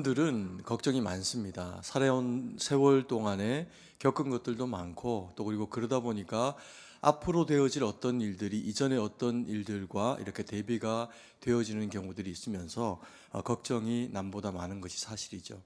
백성들은 걱정이 많습니다. 살아온 세월 동안에 겪은 것들도 많고 또 그리고 그러다 보니까 앞으로 되어질 어떤 일들이 이전에 어떤 일들과 이렇게 대비가 되어지는 경우들이 있으면서 걱정이 남보다 많은 것이 사실이죠.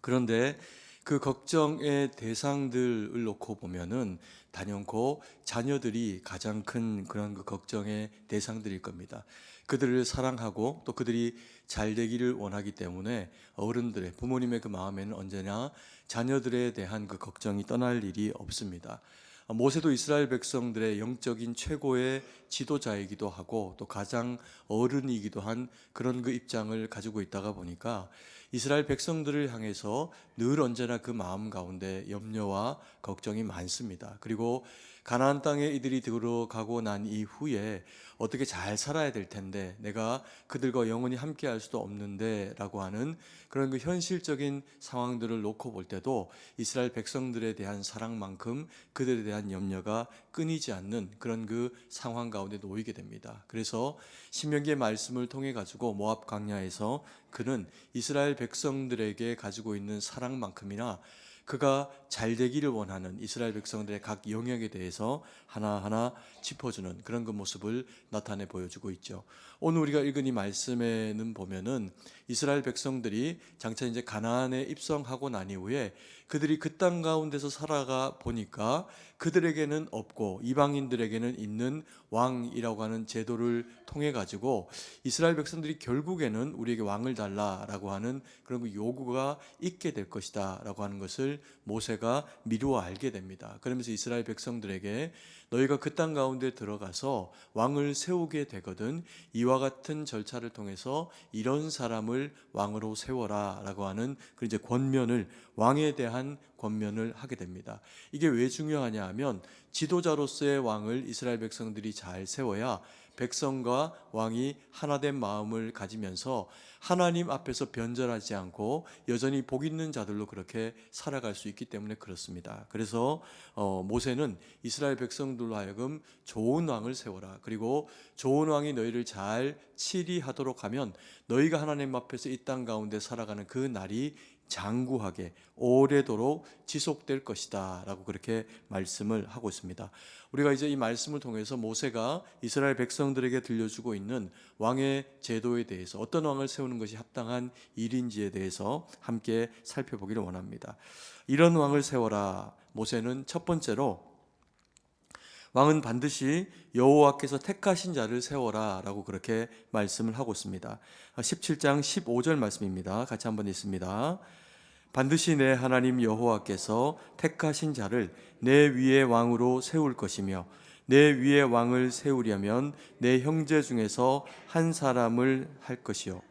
그런데 그 걱정의 대상들을 놓고 보면은 단연코 자녀들이 가장 큰 그런 그 걱정의 대상들일 겁니다. 그들을 사랑하고 또 그들이 잘 되기를 원하기 때문에 어른들의 부모님의 그 마음에는 언제나 자녀들에 대한 그 걱정이 떠날 일이 없습니다. 모세도 이스라엘 백성들의 영적인 최고의 지도자이기도 하고 또 가장 어른이기도 한 그런 그 입장을 가지고 있다가 보니까 이스라엘 백성들을 향해서 늘 언제나 그 마음 가운데 염려와 걱정이 많습니다. 그리고 가나안 땅에 이들이 들어가고 난 이후에 어떻게 잘 살아야 될 텐데 내가 그들과 영원히 함께 할 수도 없는데 라고 하는 그런 그 현실적인 상황들을 놓고 볼 때도 이스라엘 백성들에 대한 사랑만큼 그들에 대한 염려가 끊이지 않는 그런 그 상황 가운데 놓이게 됩니다. 그래서 신명기의 말씀을 통해 가지고 모압 광야에서 그는 이스라엘 백성들에게 가지고 있는 사랑만큼이나 그가 잘 되기를 원하는 이스라엘 백성들의 각 영역에 대해서 하나하나 짚어주는 그런 그 모습을 나타내 보여주고 있죠. 오늘 우리가 읽은 이 말씀에는 보면은 이스라엘 백성들이 장차 이제 가나안에 입성하고 난 이후에 그들이 그 땅 가운데서 살아가 보니까 그들에게는 없고 이방인들에게는 있는 왕이라고 하는 제도를 통해 가지고 이스라엘 백성들이 결국에는 우리에게 왕을 달라라고 하는 그런 그 요구가 있게 될 것이다라고 하는 것을 모세가 미루어 알게 됩니다. 그러면서 이스라엘 백성들에게 너희가 그 땅 가운데 들어가서 왕을 세우게 되거든 이와 같은 절차를 통해서 이런 사람을 왕으로 세워라라고 하는 그 이제 권면을 왕에 대한 권면을 하게 됩니다. 이게 왜 중요하냐 하면 지도자로서의 왕을 이스라엘 백성들이 잘 세워야 백성과 왕이 하나된 마음을 가지면서 하나님 앞에서 변절하지 않고 여전히 복 있는 자들로 그렇게 살아갈 수 있기 때문에 그렇습니다. 그래서 모세는 이스라엘 백성들로 하여금 좋은 왕을 세워라. 그리고 좋은 왕이 너희를 잘 치리하도록 하면 너희가 하나님 앞에서 이 땅 가운데 살아가는 그 날이 장구하게 오래도록 지속될 것이다 라고 그렇게 말씀을 하고 있습니다. 우리가 이제 이 말씀을 통해서 모세가 이스라엘 백성들에게 들려주고 있는 왕의 제도에 대해서 어떤 왕을 세우는 것이 합당한 일인지에 대해서 함께 살펴보기를 원합니다. 이런 왕을 세워라. 모세는 첫 번째로 왕은 반드시 여호와께서 택하신 자를 세워라 라고 그렇게 말씀을 하고 있습니다. 17장 15절 말씀입니다. 같이 한번 읽습니다. 반드시 내 하나님 여호와께서 택하신 자를 내 위에 왕으로 세울 것이며 내 위에 왕을 세우려면 내 형제 중에서 한 사람을 할 것이요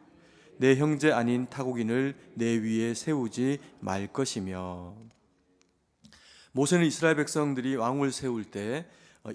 내 형제 아닌 타국인을 내 위에 세우지 말 것이며. 모세는 이스라엘 백성들이 왕을 세울 때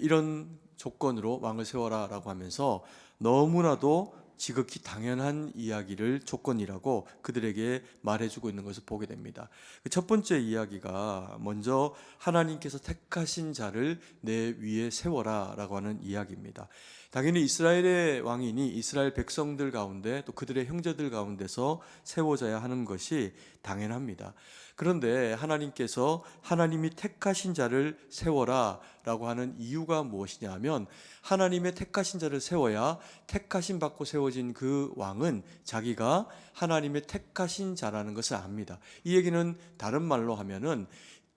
이런 조건으로 왕을 세워라 라고 하면서 너무나도 지극히 당연한 이야기를 조건이라고 그들에게 말해주고 있는 것을 보게 됩니다. 첫 번째 이야기가 먼저 하나님께서 택하신 자를 내 위에 세워라 라고 하는 이야기입니다. 당연히 이스라엘의 왕이니 이스라엘 백성들 가운데 또 그들의 형제들 가운데서 세워져야 하는 것이 당연합니다. 그런데 하나님께서 하나님이 택하신 자를 세워라 라고 하는 이유가 무엇이냐 하면 하나님의 택하신 자를 세워야 택하신 받고 세워진 그 왕은 자기가 하나님의 택하신 자라는 것을 압니다. 이 얘기는 다른 말로 하면은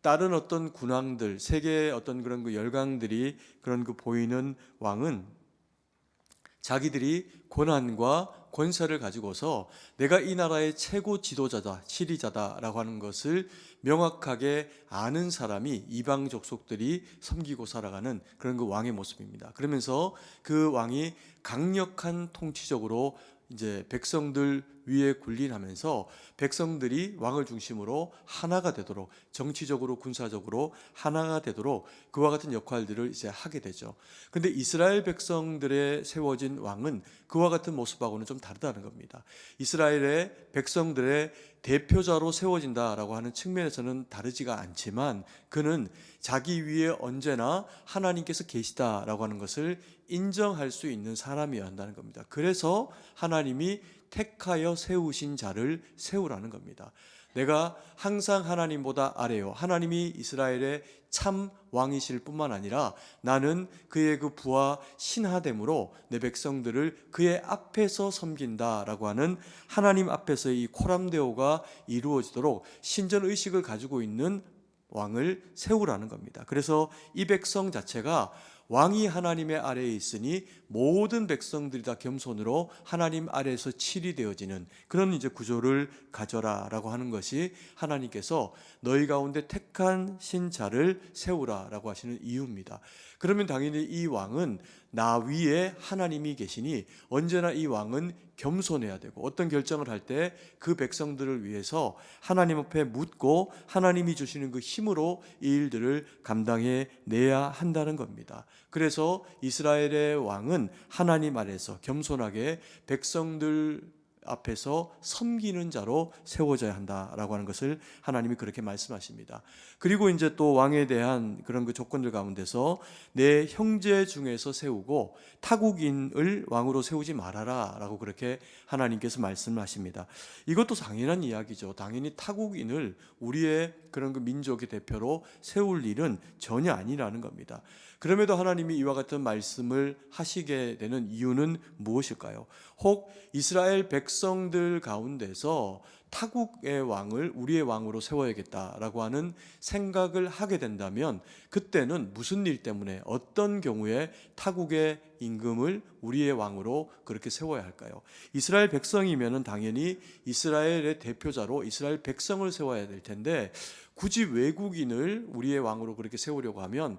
다른 어떤 군왕들, 세계의 어떤 그런 그 열강들이 그런 그 보이는 왕은 자기들이 권한과 권세를 가지고서 내가 이 나라의 최고 지도자다, 치리자다라고 하는 것을 명확하게 아는 사람이 이방 족속들이 섬기고 살아가는 그런 그 왕의 모습입니다. 그러면서 그 왕이 강력한 통치적으로 이제 백성들 위에 군림하면서 백성들이 왕을 중심으로 하나가 되도록 정치적으로 군사적으로 하나가 되도록 그와 같은 역할들을 이제 하게 되죠. 근데 이스라엘 백성들의 세워진 왕은 그와 같은 모습하고는 좀 다르다는 겁니다. 이스라엘의 백성들의 대표자로 세워진다라고 하는 측면에서는 다르지가 않지만 그는 자기 위에 언제나 하나님께서 계시다라고 하는 것을 인정할 수 있는 사람이어야 한다는 겁니다. 그래서 하나님이 택하여 세우신 자를 세우라는 겁니다. 내가 항상 하나님보다 아래요. 하나님이 이스라엘의 참 왕이실 뿐만 아니라 나는 그의 그 부하 신하됨으로 내 백성들을 그의 앞에서 섬긴다라고 하는 하나님 앞에서의 이 코람데오가 이루어지도록 신전 의식을 가지고 있는 왕을 세우라는 겁니다. 그래서 이 백성 자체가 왕이 하나님의 아래에 있으니 모든 백성들이 다 겸손으로 하나님 아래에서 칠이되어지는 그런 이제 구조를 가져라라고 하는 것이 하나님께서 너희 가운데 택한 신자를 세우라라고 하시는 이유입니다. 그러면 당연히 이 왕은 나 위에 하나님이 계시니 언제나 이 왕은 겸손해야 되고 어떤 결정을 할 때 그 백성들을 위해서 하나님 앞에 묻고 하나님이 주시는 그 힘으로 이 일들을 감당해 내야 한다는 겁니다. 그래서 이스라엘의 왕은 하나님 아래서 겸손하게 백성들 앞에서 섬기는 자로 세워져야 한다라고 하는 것을 하나님이 그렇게 말씀하십니다. 그리고 이제 또 왕에 대한 그런 그 조건들 가운데서 내 형제 중에서 세우고 타국인을 왕으로 세우지 말아라라고 그렇게 하나님께서 말씀하십니다. 이것도 당연한 이야기죠. 당연히 타국인을 우리의 그런 그 민족의 대표로 세울 일은 전혀 아니라는 겁니다. 그럼에도 하나님이 이와 같은 말씀을 하시게 되는 이유는 무엇일까요? 혹 이스라엘 백성들 가운데서 타국의 왕을 우리의 왕으로 세워야겠다라고 하는 생각을 하게 된다면 그때는 무슨 일 때문에 어떤 경우에 타국의 임금을 우리의 왕으로 그렇게 세워야 할까요? 이스라엘 백성이면은 당연히 이스라엘의 대표자로 이스라엘 백성을 세워야 될 텐데 굳이 외국인을 우리의 왕으로 그렇게 세우려고 하면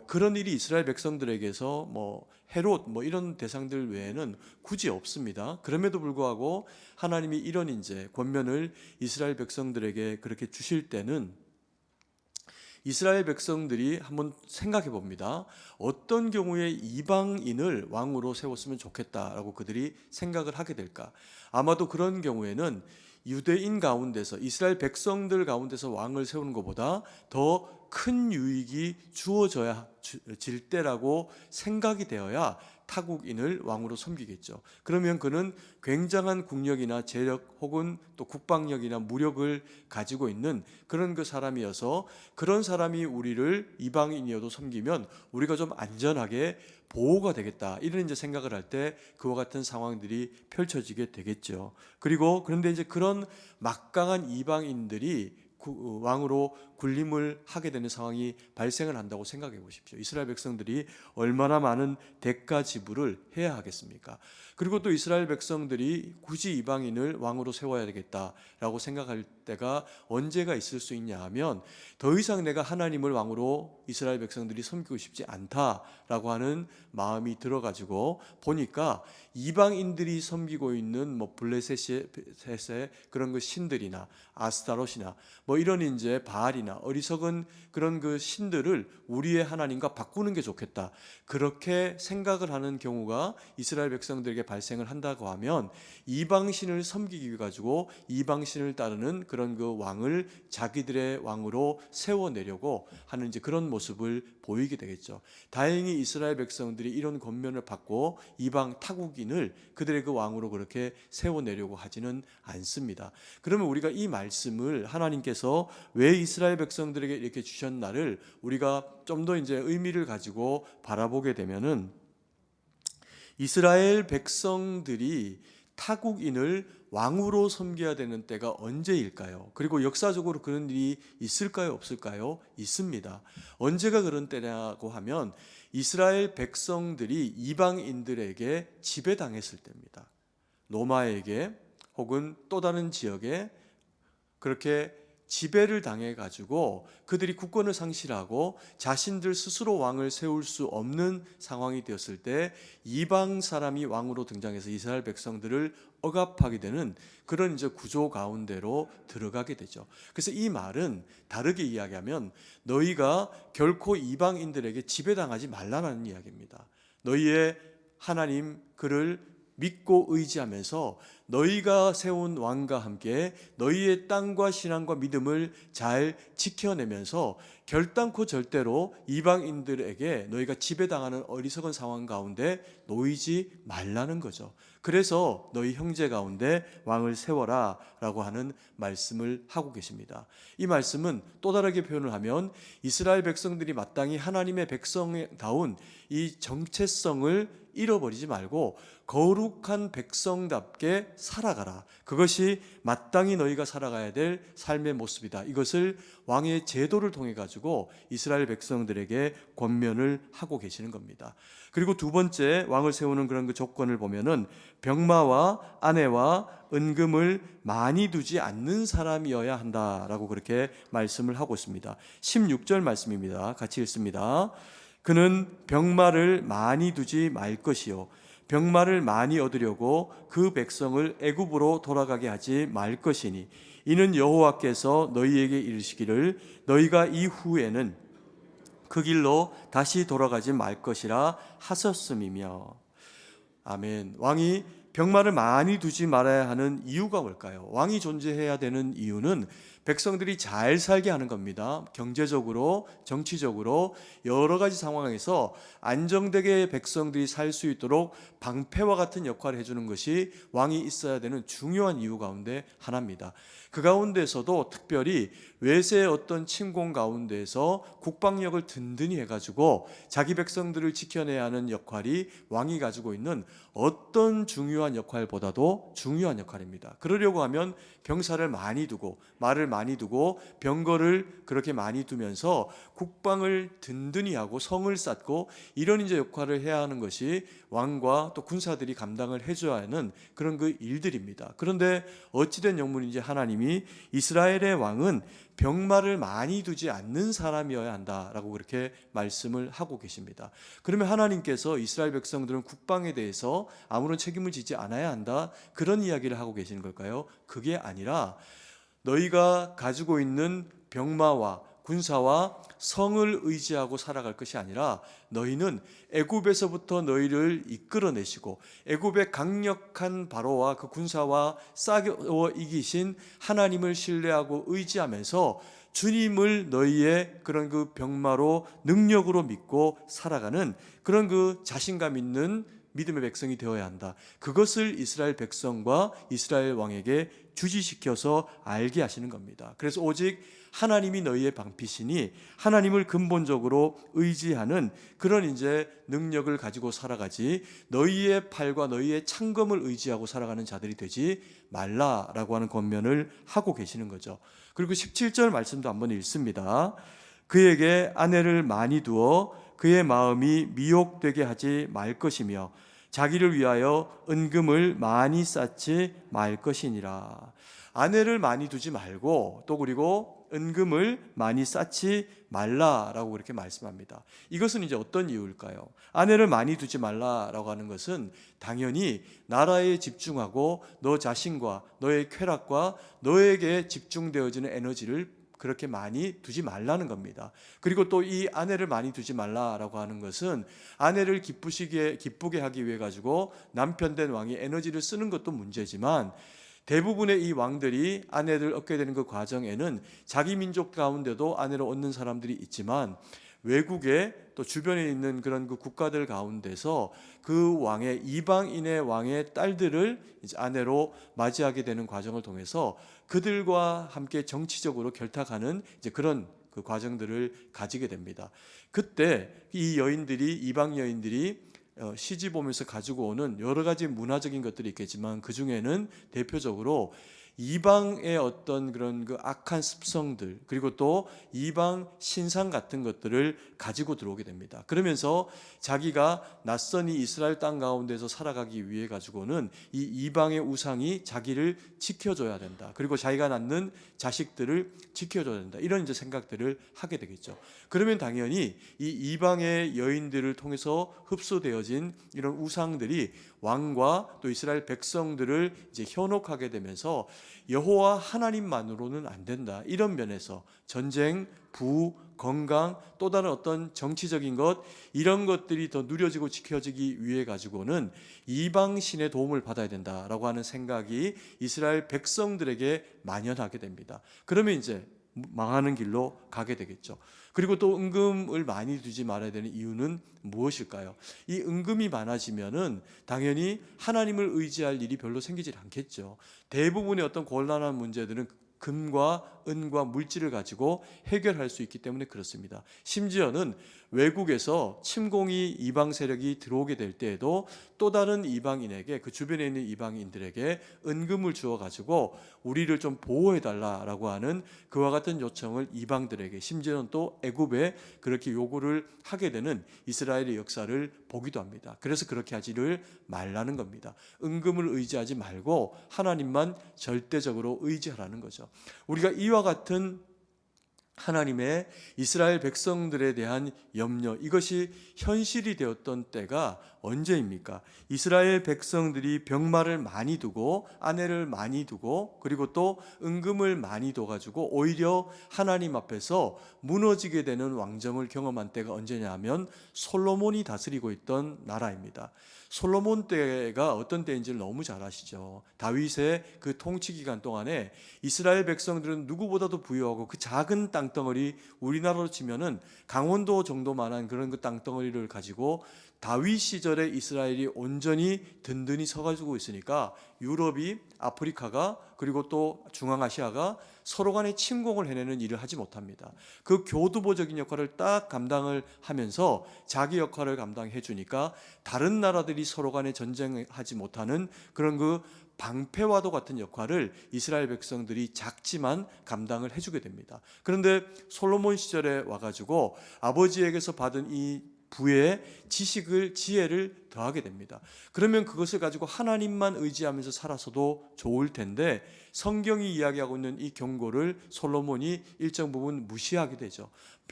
그런 일이 이스라엘 백성들에게서 헤롯 이런 대상들 외에는 굳이 없습니다. 그럼에도 불구하고 하나님이 이런 이제 권면을 이스라엘 백성들에게 그렇게 주실 때는 이스라엘 백성들이 한번 생각해 봅니다. 어떤 경우에 이방인을 왕으로 세웠으면 좋겠다라고 그들이 생각을 하게 될까? 아마도 그런 경우에는 유대인 가운데서 이스라엘 백성들 가운데서 왕을 세우는 것보다 더 큰 유익이 주어져야 질 때라고 생각이 되어야 타국인을 왕으로 섬기겠죠. 그러면 그는 굉장한 국력이나 재력 혹은 또 국방력이나 무력을 가지고 있는 그런 그 사람이어서 그런 사람이 우리를 이방인이어도 섬기면 우리가 좀 안전하게 보호가 되겠다. 이런 이제 생각을 할 때 그와 같은 상황들이 펼쳐지게 되겠죠. 그런데 이제 그런 막강한 이방인들이 왕으로 군림을 하게 되는 상황이 발생을 한다고 생각해 보십시오. 이스라엘 백성들이 얼마나 많은 대가 지불을 해야 하겠습니까? 그리고 또 이스라엘 백성들이 굳이 이방인을 왕으로 세워야 되겠다라고 생각할 때가 언제가 있을 수 있냐 하면 더 이상 내가 하나님을 왕으로 이스라엘 백성들이 섬기고 싶지 않다라고 하는 마음이 들어가지고 보니까 이방인들이 섬기고 있는 블레셋의 그런 그 신들이나 아스타롯이나 이런 이제 바알이나 어리석은 그런 그 신들을 우리의 하나님과 바꾸는 게 좋겠다. 그렇게 생각을 하는 경우가 이스라엘 백성들에게 발생을 한다고 하면 이방신을 섬기기 위해 가지고 이방신을 따르는 그런 그 왕을 자기들의 왕으로 세워내려고 하는 이제 그런 모습을 보이게 되겠죠. 다행히 이스라엘 백성들이 이런 권면을 받고 이방 타국인을 그들의 그 왕으로 그렇게 세워내려고 하지는 않습니다. 그러면 우리가 이 말씀을 하나님께서 왜 이스라엘 백성들에게 이렇게 주셨나를 우리가 좀 더 이제 의미를 가지고 바라보게 되면은 이스라엘 백성들이 타국인을 왕으로 섬겨야 되는 때가 언제일까요? 그리고 역사적으로 그런 일이 있을까요? 없을까요? 있습니다. 언제가 그런 때냐고 하면 이스라엘 백성들이 이방인들에게 지배당했을 때입니다. 로마에게 혹은 또 다른 지역에 그렇게 지배를 당해가지고 그들이 국권을 상실하고 자신들 스스로 왕을 세울 수 없는 상황이 되었을 때 이방 사람이 왕으로 등장해서 이스라엘 백성들을 억압하게 되는 그런 이제 구조 가운데로 들어가게 되죠. 그래서 이 말은 다르게 이야기하면 너희가 결코 이방인들에게 지배당하지 말라는 이야기입니다. 너희의 하나님 그를 믿고 의지하면서 너희가 세운 왕과 함께 너희의 땅과 신앙과 믿음을 잘 지켜내면서 결단코 절대로 이방인들에게 너희가 지배당하는 어리석은 상황 가운데 놓이지 말라는 거죠. 그래서 너희 형제 가운데 왕을 세워라 라고 하는 말씀을 하고 계십니다. 이 말씀은 또 다르게 표현을 하면 이스라엘 백성들이 마땅히 하나님의 백성다운 이 정체성을 잃어버리지 말고 거룩한 백성답게 살아가라. 그것이 마땅히 너희가 살아가야 될 삶의 모습이다. 이것을 왕의 제도를 통해 가지고 이스라엘 백성들에게 권면을 하고 계시는 겁니다. 그리고 두 번째 왕을 세우는 그런 그 조건을 보면은 병마와 아내와 은금을 많이 두지 않는 사람이어야 한다라고 그렇게 말씀을 하고 있습니다. 16절 말씀입니다. 같이 읽습니다. 그는 병마를 많이 두지 말 것이요 병마를 많이 얻으려고 그 백성을 애굽으로 돌아가게 하지 말 것이니 이는 여호와께서 너희에게 이르시기를 너희가 이후에는 그 길로 다시 돌아가지 말 것이라 하셨음이며. 아멘. 왕이 병마를 많이 두지 말아야 하는 이유가 뭘까요? 왕이 존재해야 되는 이유는 백성들이 잘 살게 하는 겁니다. 경제적으로, 정치적으로 여러 가지 상황에서 안정되게 백성들이 살 수 있도록 방패와 같은 역할을 해주는 것이 왕이 있어야 되는 중요한 이유 가운데 하나입니다. 그 가운데서도 특별히 외세의 어떤 침공 가운데서 국방력을 든든히 해가지고 자기 백성들을 지켜내야 하는 역할이 왕이 가지고 있는 어떤 중요한 역할보다도 중요한 역할입니다. 그러려고 하면 병사를 많이 두고 말을 많이 두고 병거를 그렇게 많이 두면서 국방을 든든히 하고 성을 쌓고 이런 이제 역할을 해야 하는 것이 왕과 또 군사들이 감당을 해줘야 하는 그런 그 일들입니다. 그런데 어찌된 영문인지 하나님이 이스라엘의 왕은 병마를 많이 두지 않는 사람이어야 한다라고 그렇게 말씀을 하고 계십니다. 그러면 하나님께서 이스라엘 백성들은 국방에 대해서 아무런 책임을 지지 않아야 한다 그런 이야기를 하고 계시는 걸까요? 그게 아니라 너희가 가지고 있는 병마와 군사와 성을 의지하고 살아갈 것이 아니라 너희는 애굽에서부터 너희를 이끌어내시고 애굽의 강력한 바로와 그 군사와 싸워 이기신 하나님을 신뢰하고 의지하면서 주님을 너희의 그런 그 병마로 능력으로 믿고 살아가는 그런 그 자신감 있는 믿음의 백성이 되어야 한다. 그것을 이스라엘 백성과 이스라엘 왕에게 주지시켜서 알게 하시는 겁니다. 그래서 오직 하나님이 너희의 방피시니 하나님을 근본적으로 의지하는 그런 이제 능력을 가지고 살아가지 너희의 팔과 너희의 창검을 의지하고 살아가는 자들이 되지 말라라고 하는 권면을 하고 계시는 거죠. 그리고 17절 말씀도 한번 읽습니다. 그에게 아내를 많이 두어 그의 마음이 미혹되게 하지 말 것이며 자기를 위하여 은금을 많이 쌓지 말 것이니라. 아내를 많이 두지 말고 또 그리고 은금을 많이 쌓지 말라라고 그렇게 말씀합니다. 이것은 이제 어떤 이유일까요? 아내를 많이 두지 말라라고 하는 것은 당연히 나라에 집중하고 너 자신과 너의 쾌락과 너에게 집중되어지는 에너지를 그렇게 많이 두지 말라는 겁니다. 그리고 또 이 아내를 많이 두지 말라라고 하는 것은 아내를 기쁘게 하기 위해 가지고 남편 된 왕이 에너지를 쓰는 것도 문제지만 대부분의 이 왕들이 아내를 얻게 되는 그 과정에는 자기 민족 가운데도 아내를 얻는 사람들이 있지만 외국에 또 주변에 있는 그런 그 국가들 가운데서 그 왕의 이방인의 왕의 딸들을 이제 아내로 맞이하게 되는 과정을 통해서 그들과 함께 정치적으로 결탁하는 이제 그런 그 과정들을 가지게 됩니다. 그때 이 여인들이 이방 여인들이 시집 오면서 가지고 오는 여러 가지 문화적인 것들이 있겠지만 그 중에는 대표적으로 이방의 어떤 그런 그 악한 습성들 그리고 또 이방 신상 같은 것들을 가지고 들어오게 됩니다. 그러면서 자기가 낯선 이 이스라엘 땅 가운데서 살아가기 위해 가지고는 이 이방의 우상이 자기를 지켜줘야 된다. 그리고 자기가 낳는 자식들을 지켜줘야 된다. 이런 이제 생각들을 하게 되겠죠. 그러면 당연히 이 이방의 여인들을 통해서 흡수되어진 이런 우상들이 왕과 또 이스라엘 백성들을 이제 현혹하게 되면서 여호와 하나님만으로는 안 된다. 이런 면에서 전쟁, 부, 건강, 또 다른 어떤 정치적인 것, 이런 것들이 더 누려지고 지켜지기 위해 가지고는 이방 신의 도움을 받아야 된다라고 하는 생각이 이스라엘 백성들에게 만연하게 됩니다. 그러면 이제 망하는 길로 가게 되겠죠. 그리고 또 은금을 많이 두지 말아야 되는 이유는 무엇일까요? 이 은금이 많아지면은 당연히 하나님을 의지할 일이 별로 생기질 않겠죠. 대부분의 어떤 곤란한 문제들은 금과 은과 물질을 가지고 해결할 수 있기 때문에 그렇습니다. 심지어는 외국에서 침공이 이방 세력이 들어오게 될 때에도 또 다른 이방인에게, 그 주변에 있는 이방인들에게 은금을 주어 가지고 우리를 좀 보호해 달라라고 하는 그와 같은 요청을 이방들에게, 심지어는 또 애굽에 그렇게 요구를 하게 되는 이스라엘의 역사를 보기도 합니다. 그래서 그렇게 하지를 말라는 겁니다. 은금을 의지하지 말고 하나님만 절대적으로 의지하라는 거죠. 우리가 이와 같은 하나님의 이스라엘 백성들에 대한 염려, 이것이 현실이 되었던 때가 언제입니까? 이스라엘 백성들이 병마를 많이 두고 아내를 많이 두고 그리고 또 은금을 많이 둬가지고 오히려 하나님 앞에서 무너지게 되는 왕정을 경험한 때가 언제냐 하면 솔로몬이 다스리고 있던 나라입니다. 솔로몬 때가 어떤 때인지를 너무 잘 아시죠. 다윗의 그 통치 기간 동안에 이스라엘 백성들은 누구보다도 부유하고 그 작은 땅덩어리, 우리나라로 치면은 강원도 정도만한 그런 그 땅덩어리를 가지고 다윗 시절에 이스라엘이 온전히 든든히 서가지고 있으니까 유럽이, 아프리카가, 그리고 또 중앙아시아가 서로 간에 침공을 해내는 일을 하지 못합니다. 그 교두보적인 역할을 딱 감당을 하면서 자기 역할을 감당해 주니까 다른 나라들이 서로 간에 전쟁하지 못하는 그런 그 방패와도 같은 역할을 이스라엘 백성들이 작지만 감당을 해주게 됩니다. 그런데 솔로몬 시절에 와가지고 아버지에게서 받은 이 부의 지식을, 지혜를 더하게 됩니다. 그러면 그것을 가지고 하나님만 의지하면서 살아서도 좋을 텐데 성경이 이야기하고 있는 이 경고를 솔로몬이 일정 부분 무시하게 되죠.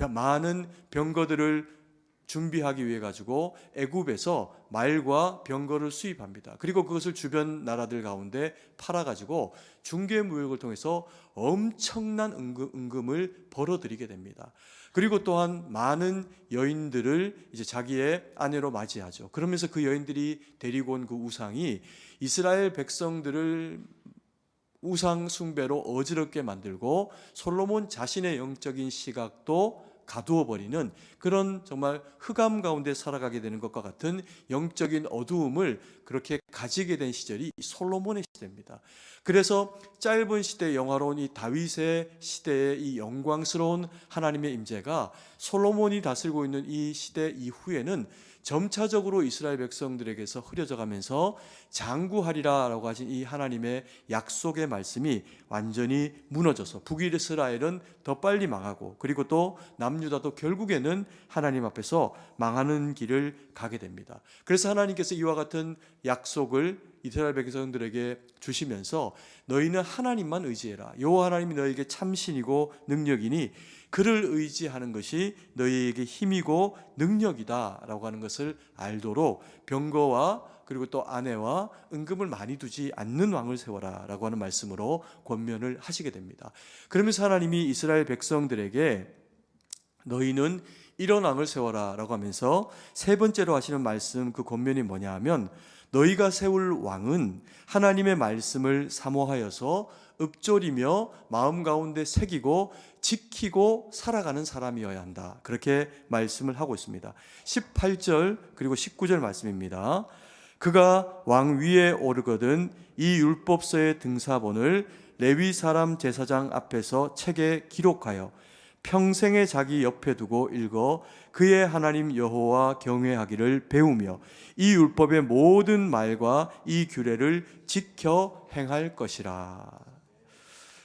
많은 병거들을 준비하기 위해 가지고 애굽에서 말과 병거를 수입합니다. 그리고 그것을 주변 나라들 가운데 팔아 가지고 중개 무역을 통해서 엄청난 은금을 벌어들이게 됩니다. 그리고 또한 많은 여인들을 이제 자기의 아내로 맞이하죠. 그러면서 그 여인들이 데리고 온 그 우상이 이스라엘 백성들을 우상 숭배로 어지럽게 만들고 솔로몬 자신의 영적인 시각도 가두어 버리는 그런 정말 흑암 가운데 살아가게 되는 것과 같은 영적인 어두움을 그렇게 가지게 된 시절이 솔로몬의 시대입니다. 그래서 짧은 시대 영화로운 이 다윗의 시대의 이 영광스러운 하나님의 임재가 솔로몬이 다스리고 있는 이 시대 이후에는 점차적으로 이스라엘 백성들에게서 흐려져 가면서 장구하리라라고 하신 이 하나님의 약속의 말씀이 완전히 무너져서 북이스라엘은 더 빨리 망하고 그리고 또 남유다도 결국에는 하나님 앞에서 망하는 길을 가게 됩니다. 그래서 하나님께서 이와 같은 약속을 이스라엘 백성들에게 주시면서 너희는 하나님만 의지해라. 여호와 하나님이 너희에게 참신이고 능력이니 그를 의지하는 것이 너희에게 힘이고 능력이다라고 하는 것을 알도록 병거와 그리고 또 아내와 은금을 많이 두지 않는 왕을 세워라라고 하는 말씀으로 권면을 하시게 됩니다. 그러면서 하나님이 이스라엘 백성들에게 너희는 이런 왕을 세워라라고 하면서 세 번째로 하시는 말씀, 그 권면이 뭐냐 하면 너희가 세울 왕은 하나님의 말씀을 사모하여서 읊조리며 마음 가운데 새기고 지키고 살아가는 사람이어야 한다. 그렇게 말씀을 하고 있습니다. 18절 그리고 19절 말씀입니다. 그가 왕 위에 오르거든 이 율법서의 등사본을 레위 사람 제사장 앞에서 책에 기록하여 평생에 자기 옆에 두고 읽어 그의 하나님 여호와 경외하기를 배우며 이 율법의 모든 말과 이 규례를 지켜 행할 것이라.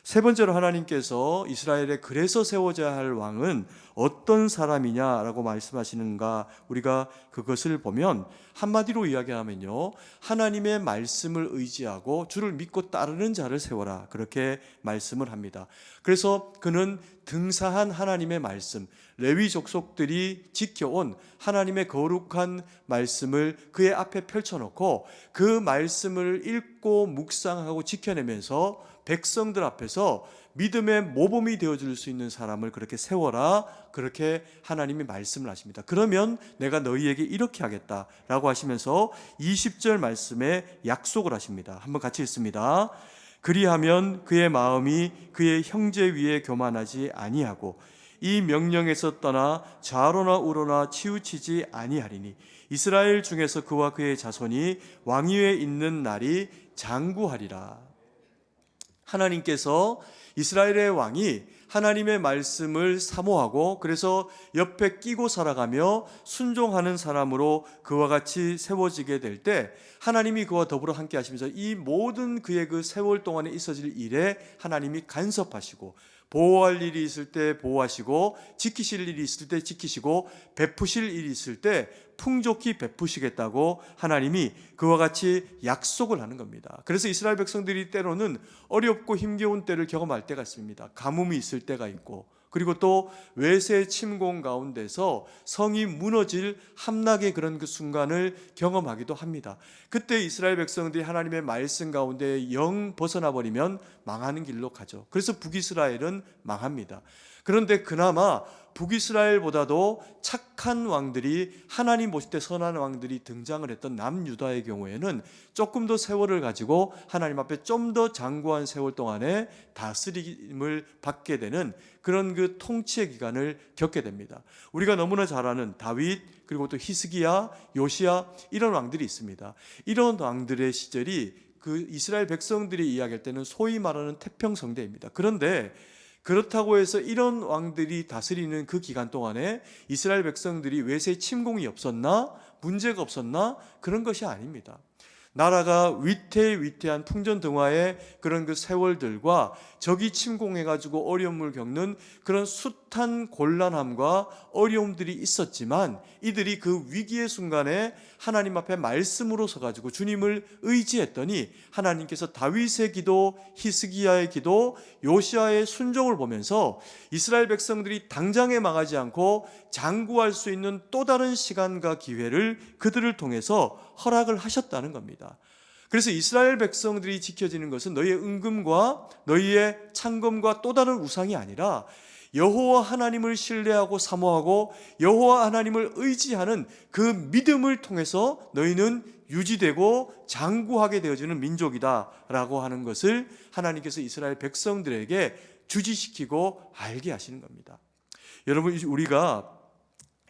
세 번째로 하나님께서 이스라엘에 그래서 세워져야 할 왕은 어떤 사람이냐라고 말씀하시는가, 우리가 그것을 보면 한마디로 이야기하면요, 하나님의 말씀을 의지하고 주를 믿고 따르는 자를 세워라, 그렇게 말씀을 합니다. 그래서 그는 등사한 하나님의 말씀, 레위 족속들이 지켜온 하나님의 거룩한 말씀을 그의 앞에 펼쳐놓고 그 말씀을 읽고 묵상하고 지켜내면서 백성들 앞에서 믿음의 모범이 되어줄 수 있는 사람을 그렇게 세워라, 그렇게 하나님이 말씀을 하십니다. 그러면 내가 너희에게 이렇게 하겠다라고 하시면서 20절 말씀에 약속을 하십니다. 한번 같이 읽습니다. 그리하면 그의 마음이 그의 형제 위에 교만하지 아니하고 이 명령에서 떠나 좌로나 우로나 치우치지 아니하리니 이스라엘 중에서 그와 그의 자손이 왕위에 있는 날이 장구하리라. 하나님께서 이스라엘의 왕이 하나님의 말씀을 사모하고 그래서 옆에 끼고 살아가며 순종하는 사람으로 그와 같이 세워지게 될 때 하나님이 그와 더불어 함께 하시면서 이 모든 그의 그 세월 동안에 있어질 일에 하나님이 간섭하시고 보호할 일이 있을 때 보호하시고 지키실 일이 있을 때 지키시고 베푸실 일이 있을 때 풍족히 베푸시겠다고 하나님이 그와 같이 약속을 하는 겁니다. 그래서 이스라엘 백성들이 때로는 어렵고 힘겨운 때를 경험할 때가 있습니다. 가뭄이 있을 때가 있고 그리고 또 외세 침공 가운데서 성이 무너질 함락의 그런 그 순간을 경험하기도 합니다. 그때 이스라엘 백성들이 하나님의 말씀 가운데 영 벗어나 버리면 망하는 길로 가죠. 그래서 북이스라엘은 망합니다. 그런데 그나마 북이스라엘보다도 착한 왕들이 하나님 보실 때 선한 왕들이 등장을 했던 남유다의 경우에는 조금 더 세월을 가지고 하나님 앞에 좀 더 장구한 세월 동안에 다스림을 받게 되는 그런 그 통치의 기간을 겪게 됩니다. 우리가 너무나 잘 아는 다윗 그리고 또 히스기야, 요시야 이런 왕들이 있습니다. 이런 왕들의 시절이 그 이스라엘 백성들이 이야기할 때는 소위 말하는 태평성대입니다. 그런데 그렇다고 해서 이런 왕들이 다스리는 그 기간 동안에 이스라엘 백성들이 외세 침공이 없었나? 문제가 없었나? 그런 것이 아닙니다. 나라가 위태위태한 풍전등화의 그런 그 세월들과 적이 침공해가지고 어려움을 겪는 그런 숱한 곤란함과 어려움들이 있었지만 이들이 그 위기의 순간에 하나님 앞에 말씀으로 서가지고 주님을 의지했더니 하나님께서 다윗의 기도, 히스기야의 기도, 요시야의 순종을 보면서 이스라엘 백성들이 당장에 망하지 않고 장구할 수 있는 또 다른 시간과 기회를 그들을 통해서 허락을 하셨다는 겁니다. 그래서 이스라엘 백성들이 지켜지는 것은 너희의 은금과 너희의 창검과 또 다른 우상이 아니라 여호와 하나님을 신뢰하고 사모하고 여호와 하나님을 의지하는 그 믿음을 통해서 너희는 유지되고 장구하게 되어지는 민족이다라고 하는 것을 하나님께서 이스라엘 백성들에게 주지시키고 알게 하시는 겁니다. 여러분, 우리가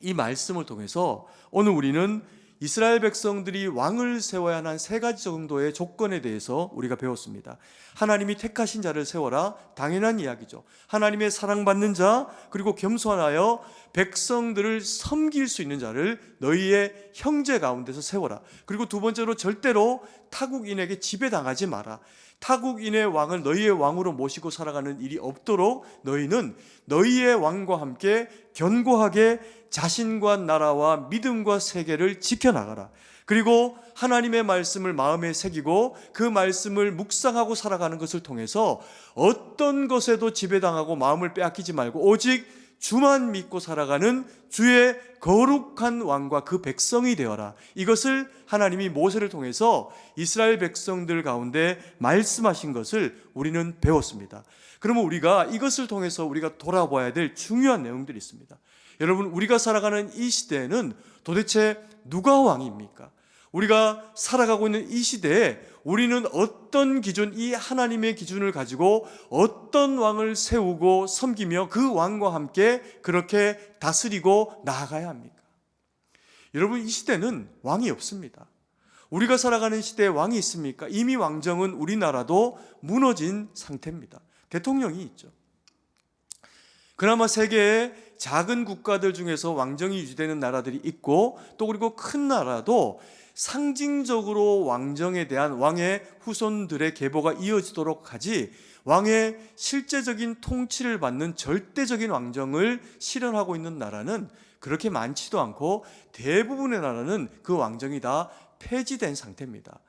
이 말씀을 통해서 오늘 우리는 이스라엘 백성들이 왕을 세워야 하는 세 가지 정도의 조건에 대해서 우리가 배웠습니다. 하나님이 택하신 자를 세워라, 당연한 이야기죠. 하나님의 사랑받는 자, 그리고 겸손하여 백성들을 섬길 수 있는 자를 너희의 형제 가운데서 세워라. 그리고 두 번째로 절대로 타국인에게 지배당하지 마라. 타국인의 왕을 너희의 왕으로 모시고 살아가는 일이 없도록 너희는 너희의 왕과 함께 견고하게 자신과 나라와 믿음과 세계를 지켜나가라. 그리고 하나님의 말씀을 마음에 새기고 그 말씀을 묵상하고 살아가는 것을 통해서 어떤 것에도 지배당하고 마음을 빼앗기지 말고 오직 주만 믿고 살아가는 주의 거룩한 왕과 그 백성이 되어라. 이것을 하나님이 모세를 통해서 이스라엘 백성들 가운데 말씀하신 것을 우리는 배웠습니다. 그러면 우리가 이것을 통해서 우리가 돌아봐야 될 중요한 내용들이 있습니다. 여러분, 우리가 살아가는 이 시대에는 도대체 누가 왕입니까? 우리가 살아가고 있는 이 시대에 우리는 어떤 기준, 이 하나님의 기준을 가지고 어떤 왕을 세우고 섬기며 그 왕과 함께 그렇게 다스리고 나아가야 합니까? 여러분, 이 시대는 왕이 없습니다. 우리가 살아가는 시대에 왕이 있습니까? 이미 왕정은 우리나라도 무너진 상태입니다. 대통령이 있죠. 그나마 세계의 작은 국가들 중에서 왕정이 유지되는 나라들이 있고 또 그리고 큰 나라도 상징적으로 왕정에 대한 왕의 후손들의 계보가 이어지도록 하지 왕의 실제적인 통치를 받는 절대적인 왕정을 실현하고 있는 나라는 그렇게 많지도 않고 대부분의 나라는 그 왕정이 다 폐지된 상태입니다.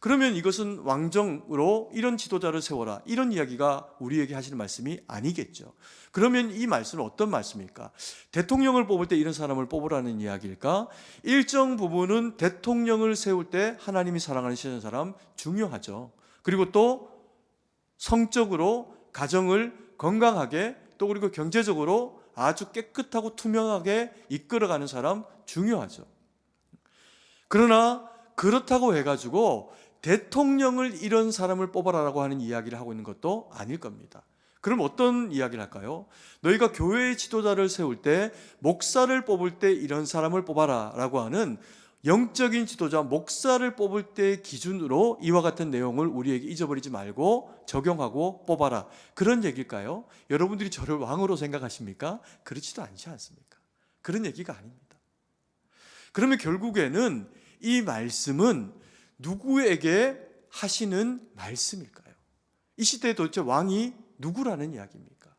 그러면 이것은 왕정으로 이런 지도자를 세워라, 이런 이야기가 우리에게 하시는 말씀이 아니겠죠. 그러면 이 말씀은 어떤 말씀일까? 대통령을 뽑을 때 이런 사람을 뽑으라는 이야기일까? 일정 부분은 대통령을 세울 때 하나님이 사랑하시는 사람 중요하죠. 그리고 또 성적으로 가정을 건강하게 또 그리고 경제적으로 아주 깨끗하고 투명하게 이끌어가는 사람 중요하죠. 그러나 그렇다고 해가지고 대통령을 이런 사람을 뽑아라라고 하는 이야기를 하고 있는 것도 아닐 겁니다. 그럼 어떤 이야기를 할까요? 너희가 교회의 지도자를 세울 때, 목사를 뽑을 때 이런 사람을 뽑아라 라고 하는 영적인 지도자, 목사를 뽑을 때 기준으로 이와 같은 내용을 우리에게 잊어버리지 말고 적용하고 뽑아라, 그런 얘기일까요? 여러분들이 저를 왕으로 생각하십니까? 그렇지도 않지 않습니까? 그런 얘기가 아닙니다. 그러면 결국에는 이 말씀은 누구에게 하시는 말씀일까요? 이 시대에 도대체 왕이 누구라는 이야기입니까?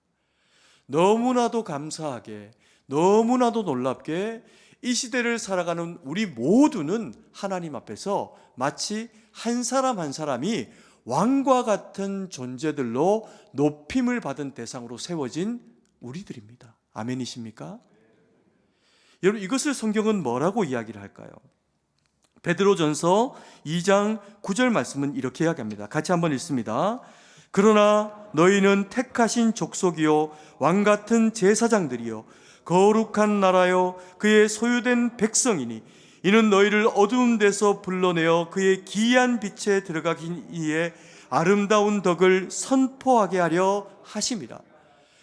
너무나도 감사하게, 너무나도 놀랍게 이 시대를 살아가는 우리 모두는 하나님 앞에서 마치 한 사람 한 사람이 왕과 같은 존재들로 높임을 받은 대상으로 세워진 우리들입니다. 아멘이십니까? 여러분, 이것을 성경은 뭐라고 이야기를 할까요? 베드로전서 2장 9절 말씀은 이렇게 이야기합니다. 같이 한번 읽습니다. 그러나 너희는 택하신 족속이요 왕같은 제사장들이요 거룩한 나라요 그의 소유된 백성이니 이는 너희를 어두운 데서 불러내어 그의 기이한 빛에 들어가기 위해 아름다운 덕을 선포하게 하려 하심이라.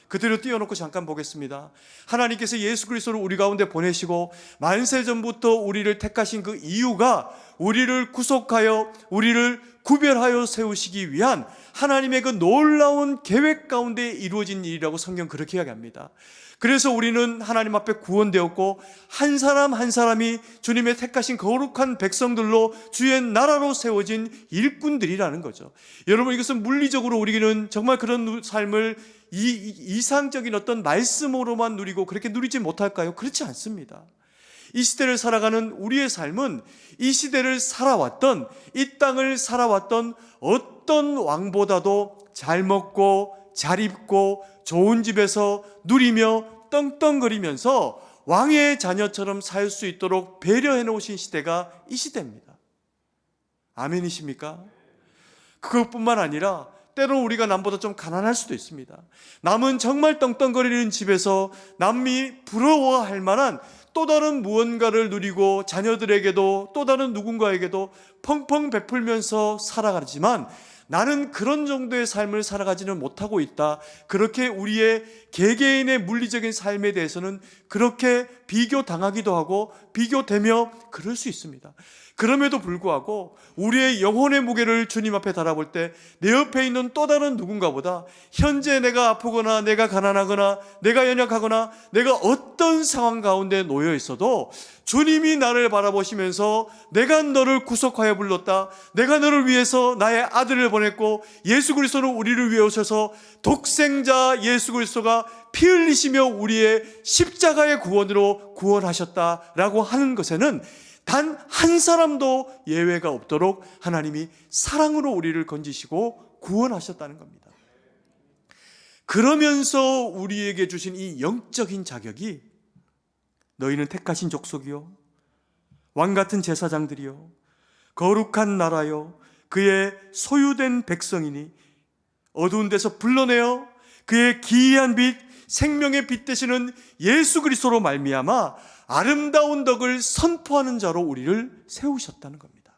그대로 띄워놓고 잠깐 보겠습니다. 하나님께서 예수 그리스도를 우리 가운데 보내시고 만세 전부터 우리를 택하신 그 이유가 우리를 구속하여 우리를 구별하여 세우시기 위한 하나님의 그 놀라운 계획 가운데 이루어진 일이라고 성경 그렇게 이야기합니다. 그래서 우리는 하나님 앞에 구원되었고 한 사람 한 사람이 주님의 택하신 거룩한 백성들로 주의 나라로 세워진 일꾼들이라는 거죠. 여러분, 이것은 물리적으로 우리는 정말 그런 삶을 이상적인 어떤 말씀으로만 누리고 그렇게 누리지 못할까요? 그렇지 않습니다. 이 시대를 살아가는 우리의 삶은 이 시대를 살아왔던, 이 땅을 살아왔던 어떤 왕보다도 잘 먹고 잘 입고 좋은 집에서 누리며 떵떵거리면서 왕의 자녀처럼 살 수 있도록 배려해 놓으신 시대가 이 시대입니다. 아멘이십니까? 그것뿐만 아니라 때로는 우리가 남보다 좀 가난할 수도 있습니다. 남은 정말 떵떵거리는 집에서 남이 부러워할 만한 또 다른 무언가를 누리고 자녀들에게도 또 다른 누군가에게도 펑펑 베풀면서 살아가지만 나는 그런 정도의 삶을 살아가지는 못하고 있다. 그렇게 우리의 개개인의 물리적인 삶에 대해서는 그렇게 비교당하기도 하고 비교되며 그럴 수 있습니다. 그럼에도 불구하고 우리의 영혼의 무게를 주님 앞에 달아볼 때 내 옆에 있는 또 다른 누군가보다 현재 내가 아프거나 내가 가난하거나 내가 연약하거나 내가 어떤 상황 가운데 놓여 있어도 주님이 나를 바라보시면서 내가 너를 구속하여 불렀다. 내가 너를 위해서 나의 아들을 보냈고 예수 그리스도는 우리를 위해 오셔서 독생자 예수 그리스도가 피 흘리시며 우리의 십자가의 구원으로 구원하셨다라고 하는 것에는 단 한 사람도 예외가 없도록 하나님이 사랑으로 우리를 건지시고 구원하셨다는 겁니다. 그러면서 우리에게 주신 이 영적인 자격이 너희는 택하신 족속이요 왕같은 제사장들이요 거룩한 나라요 그의 소유된 백성이니 어두운 데서 불러내어 그의 기이한 빛 생명의 빛 되시는 예수 그리스도로 말미암아 아름다운 덕을 선포하는 자로 우리를 세우셨다는 겁니다.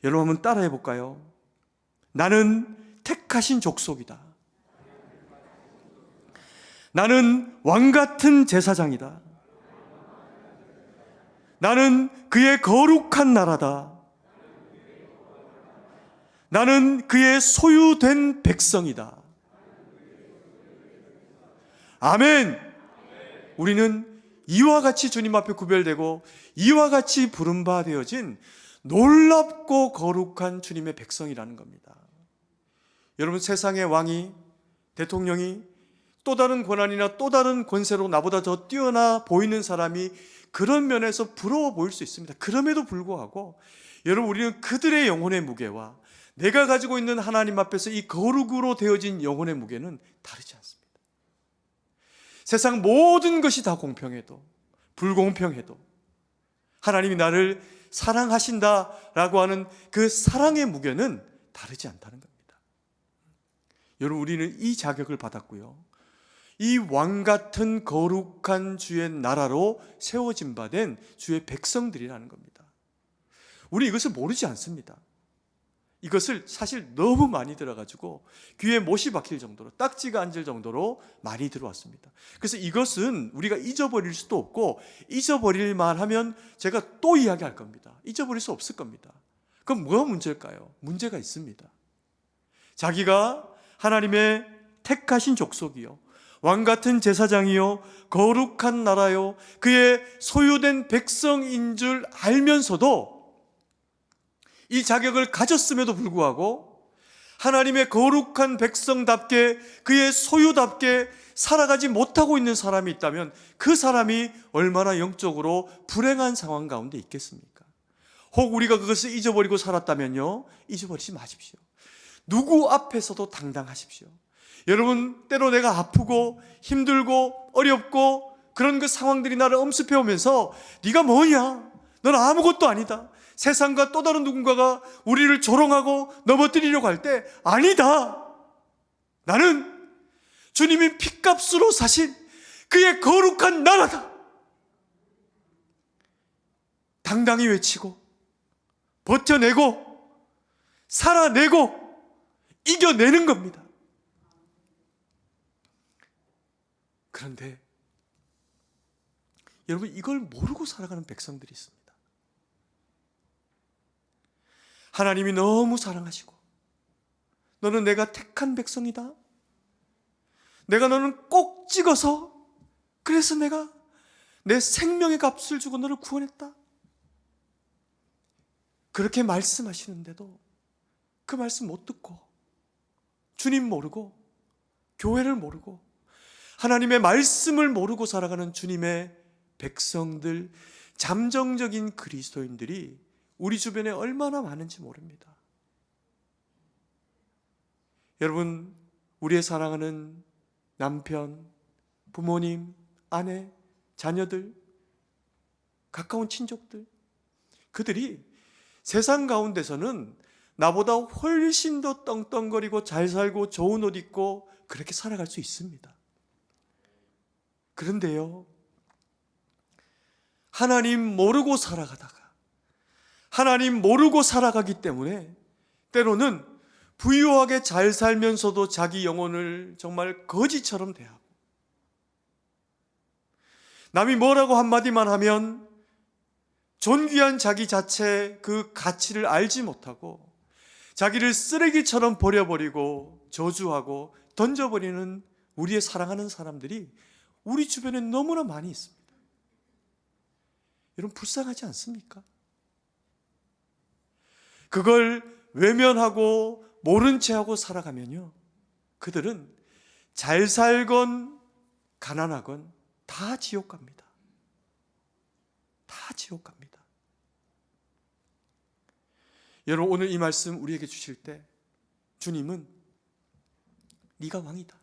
여러분 한번 따라해 볼까요? 나는 택하신 족속이다. 나는 왕같은 제사장이다. 나는 그의 거룩한 나라다. 나는 그의 소유된 백성이다. 아멘. 우리는 이와 같이 주님 앞에 구별되고 이와 같이 부름바 되어진 놀랍고 거룩한 주님의 백성이라는 겁니다. 여러분, 세상의 왕이, 대통령이 또 다른 권한이나 또 다른 권세로 나보다 더 뛰어나 보이는 사람이 그런 면에서 부러워 보일 수 있습니다. 그럼에도 불구하고 여러분, 우리는 그들의 영혼의 무게와 내가 가지고 있는 하나님 앞에서 이 거룩으로 되어진 영혼의 무게는 다르지 않습니다. 세상 모든 것이 다 공평해도 불공평해도 하나님이 나를 사랑하신다라고 하는 그 사랑의 무게는 다르지 않다는 겁니다. 여러분, 우리는 이 자격을 받았고요, 이 왕같은 거룩한 주의 나라로 세워진 바 된 주의 백성들이라는 겁니다. 우리 이것을 모르지 않습니다. 이것을 사실 너무 많이 들어가지고 귀에 못이 박힐 정도로, 딱지가 앉을 정도로 많이 들어왔습니다. 그래서 이것은 우리가 잊어버릴 수도 없고, 잊어버릴 만하면 제가 또 이야기할 겁니다. 잊어버릴 수 없을 겁니다. 그럼 뭐가 문제일까요? 문제가 있습니다. 자기가 하나님의 택하신 족속이요, 왕같은 제사장이요, 거룩한 나라요, 그의 소유된 백성인 줄 알면서도, 이 자격을 가졌음에도 불구하고 하나님의 거룩한 백성답게, 그의 소유답게 살아가지 못하고 있는 사람이 있다면 그 사람이 얼마나 영적으로 불행한 상황 가운데 있겠습니까? 혹 우리가 그것을 잊어버리고 살았다면요, 잊어버리지 마십시오. 누구 앞에서도 당당하십시오. 여러분, 때로 내가 아프고 힘들고 어렵고 그런 그 상황들이 나를 엄습해 오면서 네가 뭐냐? 넌 아무것도 아니다. 세상과 또 다른 누군가가 우리를 조롱하고 넘어뜨리려고 할 때, 아니다, 나는 주님이 핏값으로 사신 그의 거룩한 나라다, 당당히 외치고 버텨내고 살아내고 이겨내는 겁니다. 그런데 여러분, 이걸 모르고 살아가는 백성들이 있습니다. 하나님이 너무 사랑하시고, 너는 내가 택한 백성이다, 내가 너는 꼭 찍어서, 그래서 내가 내 생명의 값을 주고 너를 구원했다, 그렇게 말씀하시는데도 그 말씀 못 듣고, 주님 모르고 교회를 모르고 하나님의 말씀을 모르고 살아가는 주님의 백성들, 잠정적인 그리스도인들이 우리 주변에 얼마나 많은지 모릅니다. 여러분, 우리의 사랑하는 남편, 부모님, 아내, 자녀들, 가까운 친족들, 그들이 세상 가운데서는 나보다 훨씬 더 떵떵거리고 잘 살고 좋은 옷 입고 그렇게 살아갈 수 있습니다. 그런데요, 하나님 모르고 살아가다가, 하나님 모르고 살아가기 때문에 때로는 부유하게 잘 살면서도 자기 영혼을 정말 거지처럼 대하고, 남이 뭐라고 한마디만 하면 존귀한 자기 자체 그 가치를 알지 못하고 자기를 쓰레기처럼 버려버리고 저주하고 던져버리는 우리의 사랑하는 사람들이 우리 주변에 너무나 많이 있습니다. 여러분, 불쌍하지 않습니까? 그걸 외면하고 모른 채하고 살아가면요, 그들은 잘 살건 가난하건 다 지옥 갑니다. 다 지옥 갑니다. 여러분, 오늘 이 말씀 우리에게 주실 때 주님은 네가 왕이다,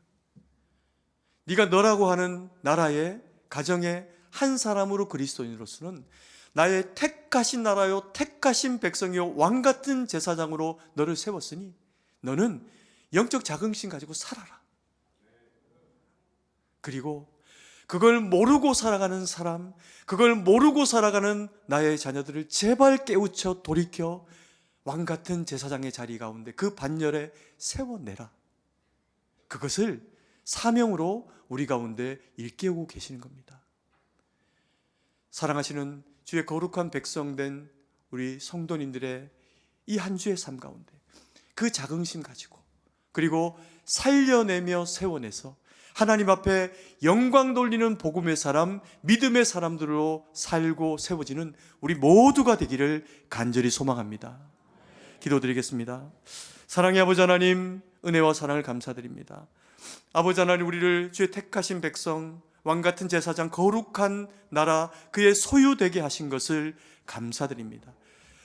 네가 너라고 하는 나라의 가정의 한 사람으로, 그리스도인으로서는 나의 택하신 나라요, 택하신 백성이요, 왕같은 제사장으로 너를 세웠으니 너는 영적 자긍심 가지고 살아라. 그리고 그걸 모르고 살아가는 사람, 그걸 모르고 살아가는 나의 자녀들을 제발 깨우쳐 돌이켜 왕같은 제사장의 자리 가운데 그 반열에 세워내라. 그것을 사명으로 우리 가운데 일깨우고 계시는 겁니다. 사랑하시는 주의 거룩한 백성된 우리 성도님들의 이 한 주의 삶 가운데 그 자긍심 가지고, 그리고 살려내며 세워내서 하나님 앞에 영광 돌리는 복음의 사람, 믿음의 사람들로 살고 세워지는 우리 모두가 되기를 간절히 소망합니다. 기도드리겠습니다. 사랑의 아버지 하나님, 은혜와 사랑을 감사드립니다. 아버지 하나님, 우리를 주의 택하신 백성, 왕같은 제사장, 거룩한 나라, 그의 소유되게 하신 것을 감사드립니다.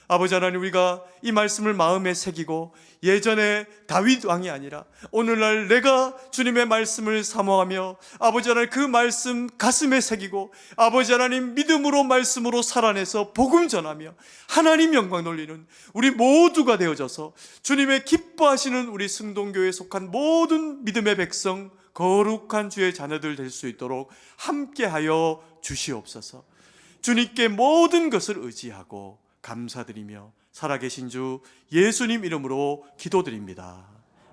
아버지 하나님, 우리가 이 말씀을 마음에 새기고 예전에 다윗 왕이 아니라 오늘날 내가 주님의 말씀을 사모하며 아버지 하나님 그 말씀 가슴에 새기고 아버지 하나님 믿음으로 말씀으로 살아내서 복음 전하며 하나님 영광 돌리는 우리 모두가 되어져서 주님의 기뻐하시는 우리 승동교회에 속한 모든 믿음의 백성, 거룩한 주의 자녀들 될 수 있도록 함께하여 주시옵소서. 주님께 모든 것을 의지하고 감사드리며 살아계신 주 예수님 이름으로 기도드립니다.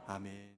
아멘.